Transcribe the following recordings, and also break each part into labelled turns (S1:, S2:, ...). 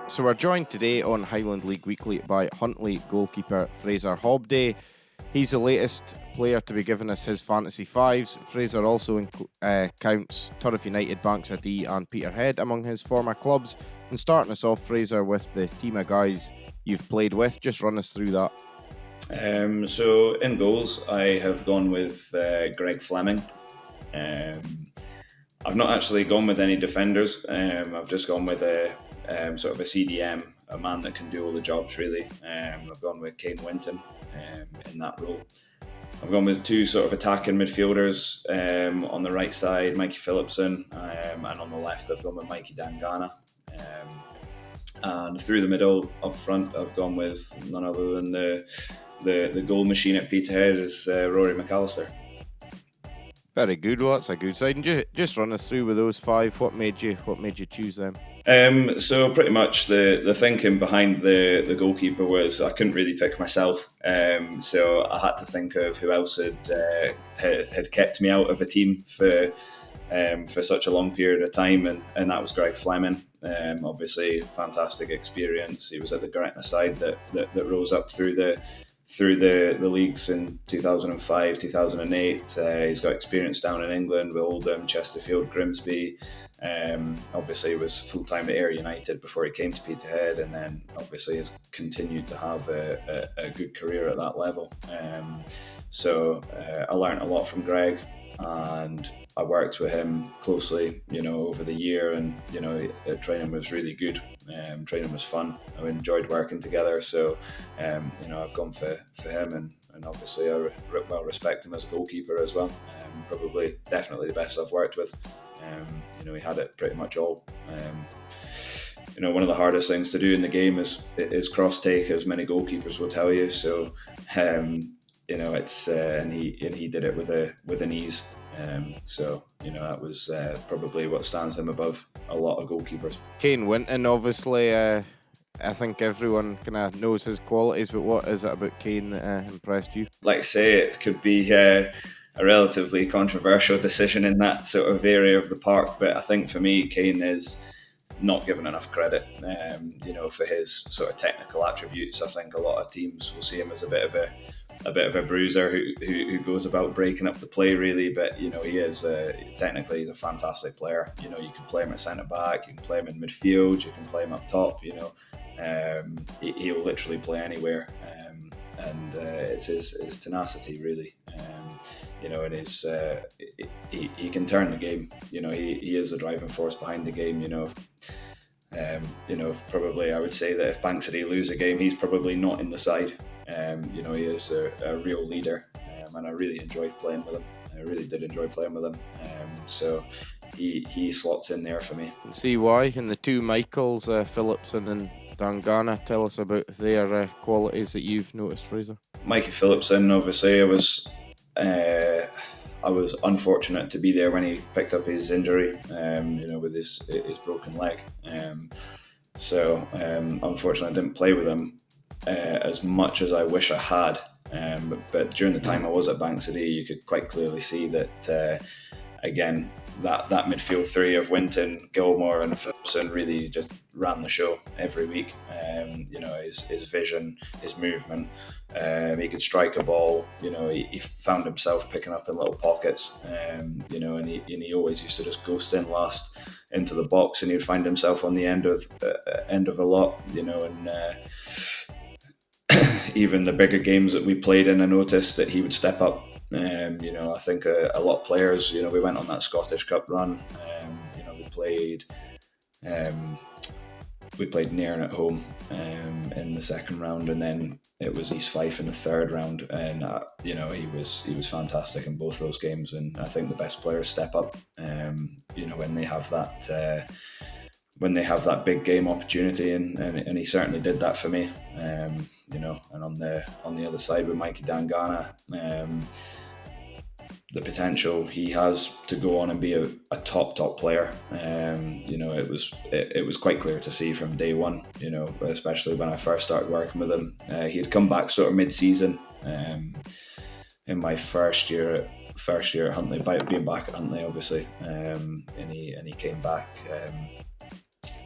S1: So we're joined today on Highland League Weekly by Huntly goalkeeper Fraser Hobday. He's the latest player to be given us his fantasy fives. Fraser also counts Turriff United, Bankside and Peterhead among his former clubs. And starting us off, Fraser, with the team of guys you've played with, just run us through that.
S2: So in goals, I have gone with Greg Fleming. I've not actually gone with any defenders. I've just gone with a sort of a CDM, a man that can do all the jobs really. I've gone with Kane Winton in that role. I've gone with two sort of attacking midfielders on the right side, Mikey Phillipson, and on the left I've gone with Mikey Dangana. And through the middle, up front, I've gone with none other than the goal machine at Peterhead is Rory McAllister.
S1: Very good. Well, that's a good side. And just run us through with those five. What made you choose them?
S2: So pretty much the thinking behind the goalkeeper was I couldn't really pick myself. So I had to think of who else had kept me out of a team for such a long period of time, and that was Greg Fleming. Obviously, fantastic experience. He was at the Gretna side that rose up through the leagues in 2005, 2008. He's got experience down in England with Oldham, Chesterfield, Grimsby. Obviously, he was full-time at Ayr United before he came to Peterhead, and then obviously has continued to have a good career at that level. So I learned a lot from Greg, and I worked with him closely, over the year, and training was really good. Training was fun. I enjoyed working together, so I've gone for him, and obviously I well respect him as a goalkeeper as well. Probably, definitely the best I've worked with. He had it pretty much all. One of the hardest things to do in the game is cross take, as many goalkeepers will tell you. So, it's and he did it with an ease. That was probably what stands him above a lot of goalkeepers.
S1: Kane Winton, obviously, I think everyone kind of knows his qualities, but what is it about Kane that impressed you?
S2: Like I say, it could be a relatively controversial decision in that sort of area of the park, but I think for me, Kane is not given enough credit, for his sort of technical attributes. I think a lot of teams will see him as a bit of a bruiser who goes about breaking up the play really, but he is technically he's a fantastic player. You can play him at centre back, you can play him in midfield, you can play him up top. He'll literally play anywhere, and it's his tenacity really. And he can turn the game. He is the driving force behind the game. Probably I would say that if Bankside lose a game, he's probably not in the side. He is a real leader, and I really enjoyed playing with him. I really did enjoy playing with him. So he slots in there for me.
S1: And see why. And the two Michaels, Phillipson and Dangana, tell us about their qualities that you've noticed, Fraser.
S2: Mikey Phillipson, obviously, I was unfortunate to be there when he picked up his injury, with his broken leg. Unfortunately, I didn't play with him as much as I wish I had. But during the time I was at Bankside, you could quite clearly see that, again, that midfield three of Winton, Gilmore and Phillipson really just ran the show every week. His vision, his movement, he could strike a ball. He found himself picking up in little pockets. And he always used to just ghost in last into the box, and he'd find himself on the end of a lot. Even the bigger games that we played in, I noticed that he would step up. I think a lot of players, we went on that Scottish Cup run. We played Nairn at home in the second round, and then it was East Fife in the third round. And he was fantastic in both those games. And I think the best players step up. When they have that big game opportunity, and he certainly did that for me. And on the other side with Mikey Dangana, the potential he has to go on and be a top player. It was quite clear to see from day one. Especially when I first started working with him, he had come back sort of mid-season in my first year at Huntly, by being back at Huntly, obviously, and he came back.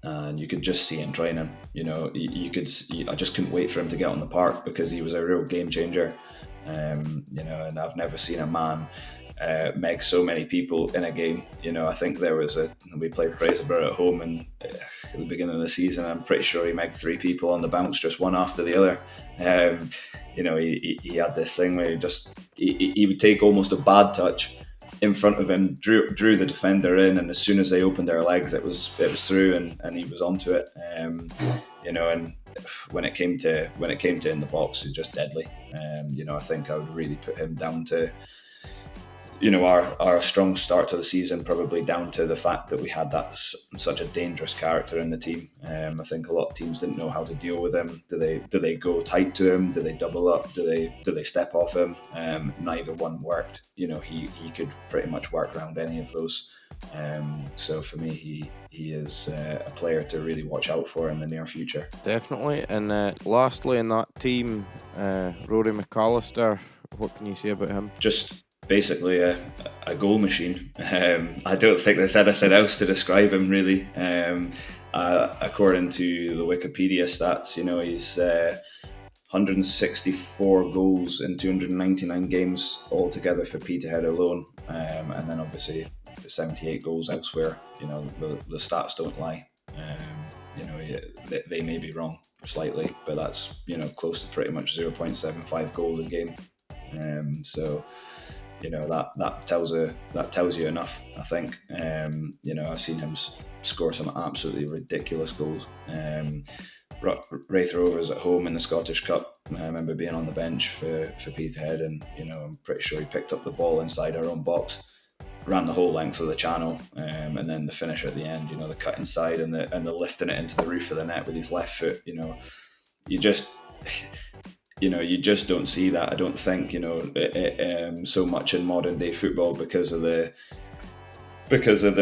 S2: and you could just see in training. I just couldn't wait for him to get on the park because he was a real game changer. And I've never seen a man meg so many people in a game. I think we played Fraser at home and at the beginning of the season, I'm pretty sure he megged 3 people on the bounce, just one after the other. He had this thing where he would take almost a bad touch in front of him, drew the defender in, and as soon as they opened their legs, it was through, and he was onto it. And when it came to in the box, he's just deadly. I think I would really put him down to our strong start to the season, probably down to the fact that we had such a dangerous character in the team. I think a lot of teams didn't know how to deal with him. Do they go tight to him? Do they double up? Do they step off him? Neither one worked. He could pretty much work around any of those. So for me, he is a player to really watch out for in the near future.
S1: Definitely. And lastly in that team, Rory McAllister, what can you say about him?
S2: Just basically a goal machine. I don't think there's anything else to describe him really. According to the Wikipedia stats, he's 164 goals in 299 games altogether for Peterhead alone, and then obviously 78 goals elsewhere. The stats don't lie. They may be wrong slightly, but that's close to pretty much 0.75 goals a game. So that tells you enough, I think. I've seen him score some absolutely ridiculous goals. Wraith Rovers at home in the Scottish Cup, I remember being on the bench for Peterhead, and I'm pretty sure he picked up the ball inside our own box, ran the whole length of the channel, and then the finish at the end, the cut inside and the lifting it into the roof of the net with his left foot. You just don't see that, I don't think, so much in modern day football because of the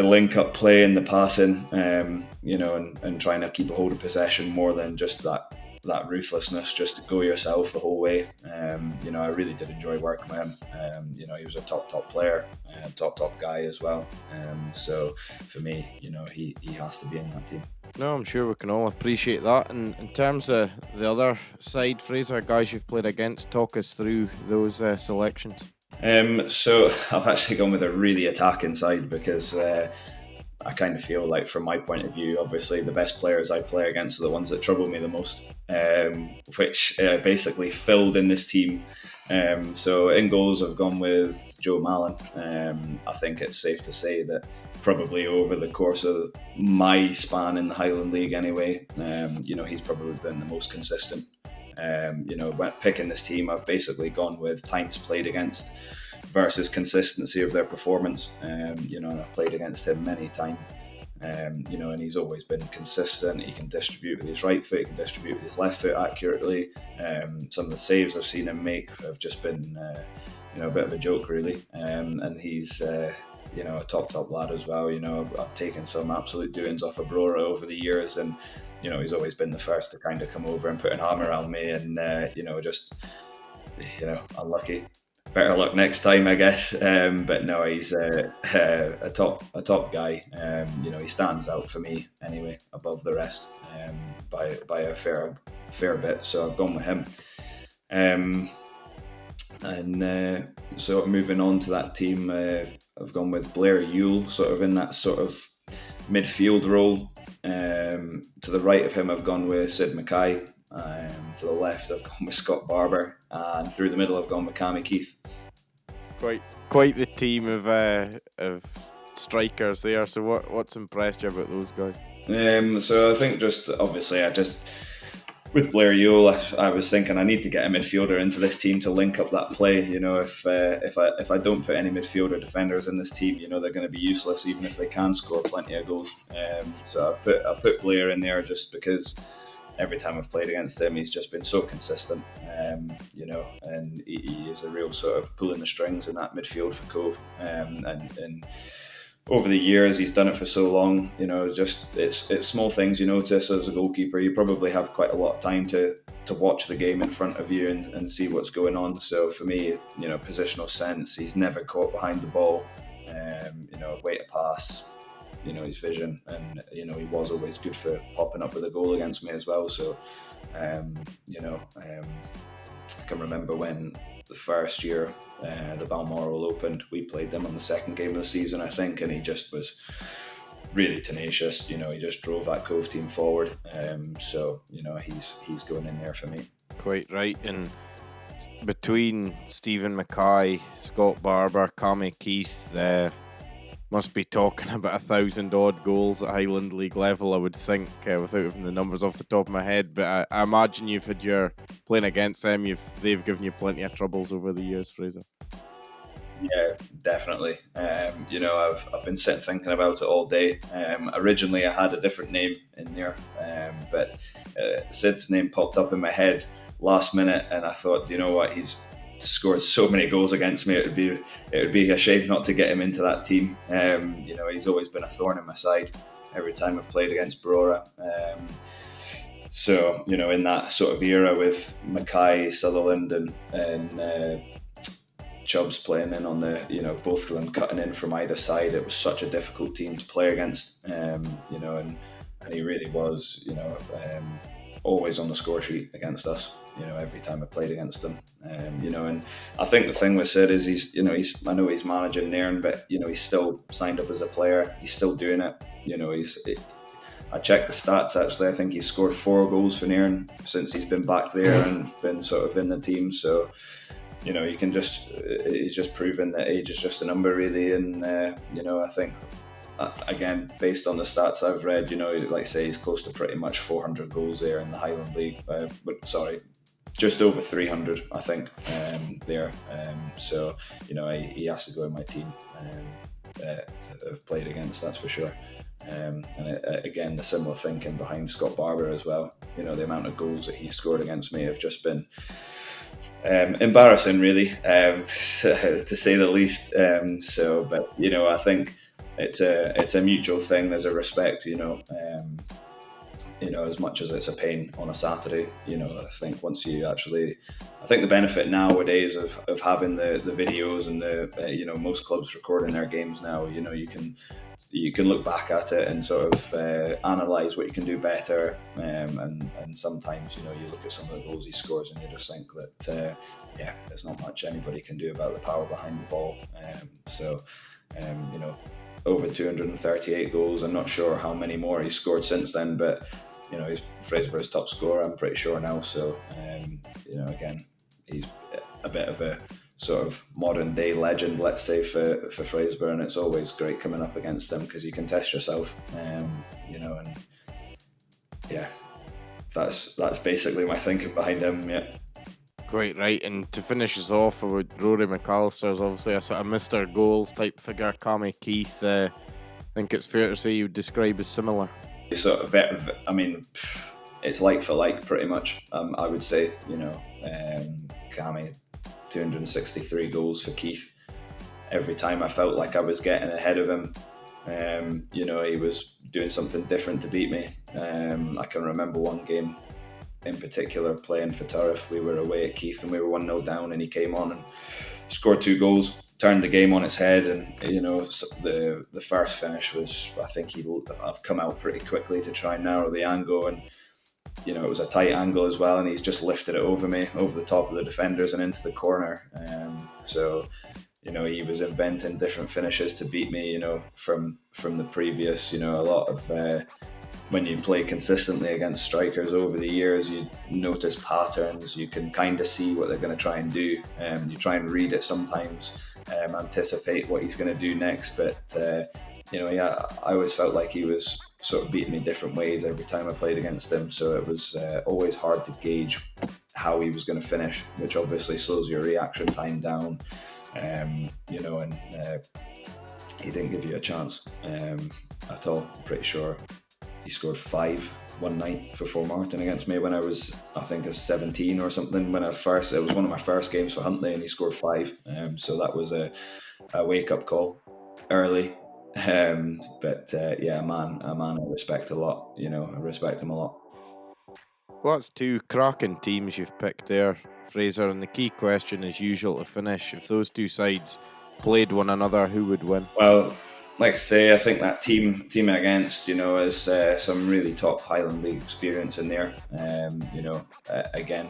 S2: link up play and the passing, and trying to keep a hold of possession more than just that ruthlessness, just to go yourself the whole way. I really did enjoy working with him. He was a top player, top guy as well. So for me, he has to be in that team.
S1: No, I'm sure we can all appreciate that. And in terms of the other side, Fraser, guys you've played against, talk us through those selections.
S2: So I've actually gone with a really attacking side because I kind of feel like, from my point of view, obviously the best players I play against are the ones that trouble me the most, which basically filled in this team. So in goals, I've gone with Joe Mallon. I think it's safe to say that probably over the course of my span in the Highland League anyway, he's probably been the most consistent. When picking this team, I've basically gone with times played against versus consistency of their performance. I've played against him many times, and he's always been consistent. He can distribute with his right foot, he can distribute with his left foot accurately. Some of the saves I've seen him make have just been, a bit of a joke, really. And he's, a top lad as well. I've taken some absolute doings off Abrora over the years, and he's always been the first to kind of come over and put an arm around me, and unlucky. Better luck next time, I guess. But no, he's a top guy. He stands out for me anyway, above the rest, by a fair bit. So I've gone with him. So moving on to that team, I've gone with Blair Yule, sort of in that sort of midfield role. To the right of him, I've gone with Sid Mackay. To the left, I've gone with Scott Barber, and through the middle, I've gone with Cammy Keith.
S1: Quite the team of strikers there. So what's impressed you about those guys?
S2: So I think just with Blair Yule, I was thinking I need to get a midfielder into this team to link up that play. If I don't put any midfielder defenders in this team, they're going to be useless, even if they can score plenty of goals. So I put Blair in there just because every time I've played against him, he's just been so consistent. And he is a real sort of pulling the strings in that midfield for Cove. And over the years, he's done it for so long. It's small things you notice as a goalkeeper. You probably have quite a lot of time to watch the game in front of you and see what's going on. So for me, positional sense, he's never caught behind the ball. Way to pass, his vision, and he was always good for popping up with a goal against me as well. So I can remember when the first year the Balmoral opened, we played them on the second game of the season, I think, and he just was really tenacious. He just drove that Cove team forward. So he's going in there for me.
S1: Quite right. And between Stephen Mackay, Scott Barber, Cammy Keith, must be talking about 1,000 odd goals at Highland League level, I would think, without having the numbers off the top of my head. But I imagine you've had your playing against them, they've given you plenty of troubles over the years, Fraser.
S2: Yeah, definitely. I've been sitting thinking about it all day. Originally, I had a different name in there, but Sid's name popped up in my head last minute, and I thought, you know what, he's scored so many goals against me. It would be a shame not to get him into that team. He's always been a thorn in my side every time I've played against Brora. So in that sort of era with Mackay, Sutherland, and Chubbs playing in on the, both of them cutting in from either side, it was such a difficult team to play against. And he really was, always on the score sheet against us. Every time I played against them. And I think the thing with Sid is I know he's managing Nairn, but he's still signed up as a player. He's still doing it. I checked the stats actually. I think he's scored 4 goals for Nairn since he's been back there and been sort of in the team. So you can he's just proven that age is just a number really. And I think again, based on the stats I've read, like say he's close to pretty much 400 goals there in the Highland League. Just over 300, I think, there. So he has to go in my team to have played against, that's for sure. And again, the similar thinking behind Scott Barber as well. The amount of goals that he scored against me have just been embarrassing, really, to say the least. But I think it's a mutual thing. There's a respect, as much as it's a pain on a Saturday. I think once you actually, I think the benefit nowadays of having the videos and the most clubs recording their games now, you can look back at it and sort of analyse what you can do better. And sometimes, you look at some of the goals he scores and you just think that, there's not much anybody can do about the power behind the ball. Over 238 goals. I'm not sure how many more he's scored since then, but he's Fraserburgh's top scorer, I'm pretty sure now. So again, he's a bit of a sort of modern day legend, let's say, for Fraserburgh, and it's always great coming up against them because you can test yourself. That's basically my thinking behind him. Yeah.
S1: Quite right. And to finish us off with Rory McAllister's obviously a sort of Mr. Goals type figure. Cammy Keith, I think it's fair to say you would describe as similar.
S2: Sort of, it's like for like, pretty much. I would say, Cammy, 263 goals for Keith. Every time I felt like I was getting ahead of him, he was doing something different to beat me. I can remember one game in particular playing for Turriff. We were away at Keith and we were 1-0 down, and he came on and scored 2 goals, turned the game on its head. And the first finish was, I think I've come out pretty quickly to try and narrow the angle, and it was a tight angle as well, and he's just lifted it over me, over the top of the defenders and into the corner. So he was inventing different finishes to beat me, from the previous, a lot of when you play consistently against strikers over the years, you notice patterns, you can kind of see what they're going to try and do. You try and read it sometimes, anticipate what he's going to do next. But, I always felt like he was sort of beating me different ways every time I played against him. So it was always hard to gauge how he was going to finish, which obviously slows your reaction time down. And he didn't give you a chance at all. I'm pretty sure he scored 5 one night for Formartine against me when I was, I think, 17 or something. It was one of my first games for Huntly, and he scored 5. So that was a wake-up call early. A man I respect a lot. I respect him a lot.
S1: Well, that's 2 cracking teams you've picked there, Fraser, and the key question as usual to finish, if those 2 sides played one another, who would win?
S2: Well, like I say, I think that team against, is some really top Highland League experience in there. Again,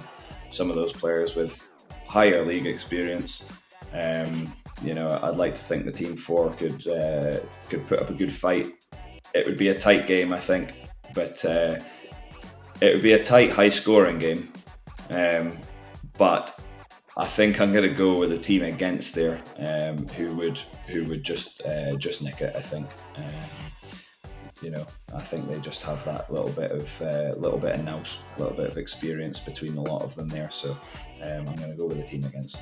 S2: some of those players with higher league experience. I'd like to think the team four could put up a good fight. It would be a tight game, I think, but it would be a tight, high-scoring game. But I think I'm going to go with a team against there who would just nick it. I think. I think they just have that little bit of nous, a little bit of experience between a lot of them there. So I'm going to go with a team against.